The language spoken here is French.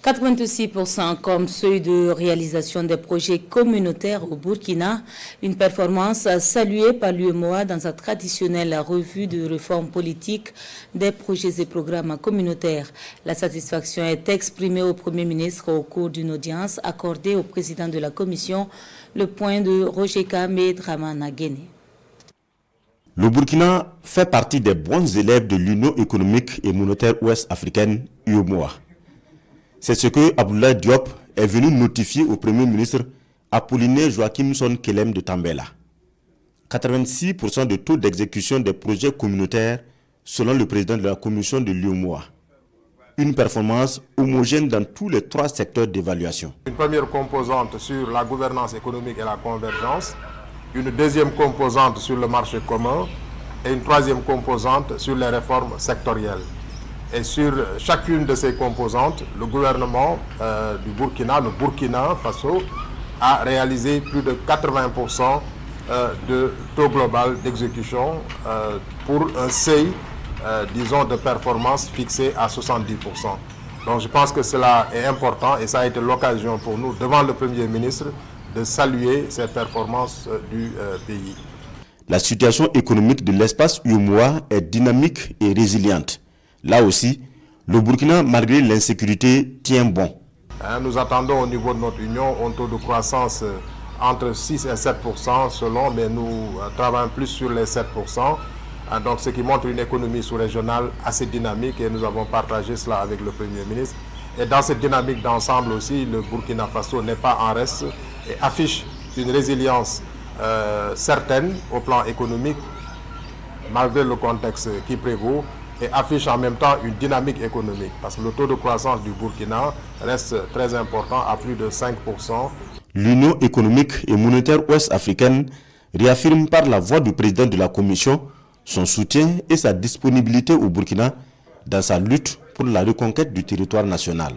86% comme seuil de réalisation des projets communautaires au Burkina, une performance saluée par l'UEMOA dans sa traditionnelle revue de réforme politique des projets et programmes communautaires. La satisfaction est exprimée au Premier ministre au cours d'une audience accordée au président de la Commission, le point de Roger Kame Dramana Guéné. Le Burkina fait partie des bons élèves de l'Union économique et monétaire ouest-africaine, UEMOA. C'est ce que Abdoulaye Diop est venu notifier au Premier ministre Apollinaire Joachim Son Kelem de Tambela. 86% de taux d'exécution des projets communautaires selon le président de la commission de l'UEMOA. Une performance homogène dans tous les 3 secteurs d'évaluation. Une première composante sur la gouvernance économique et la convergence, une deuxième composante sur le marché commun et une troisième composante sur les réformes sectorielles. Et sur chacune de ces composantes, le gouvernement du Burkina, le Burkina Faso, a réalisé plus de 80% de taux global d'exécution pour un seuil, disons, de performance fixé à 70%. Donc je pense que cela est important et ça a été l'occasion pour nous, devant le Premier ministre, de saluer ces performances du pays. La situation économique de l'espace UEMOA est dynamique et résiliente. Là aussi, le Burkina, malgré l'insécurité, tient bon. Nous attendons au niveau de notre union un taux de croissance entre 6 et 7% selon, mais nous travaillons plus sur les 7%. Donc, ce qui montre une économie sous-régionale assez dynamique et nous avons partagé cela avec le Premier ministre. Et dans cette dynamique d'ensemble aussi, le Burkina Faso n'est pas en reste et affiche une résilience certaine au plan économique, malgré le contexte qui prévaut, et affiche en même temps une dynamique économique, parce que le taux de croissance du Burkina reste très important, à plus de 5%. L'Union économique et monétaire ouest-africaine réaffirme par la voix du président de la Commission son soutien et sa disponibilité au Burkina dans sa lutte pour la reconquête du territoire national.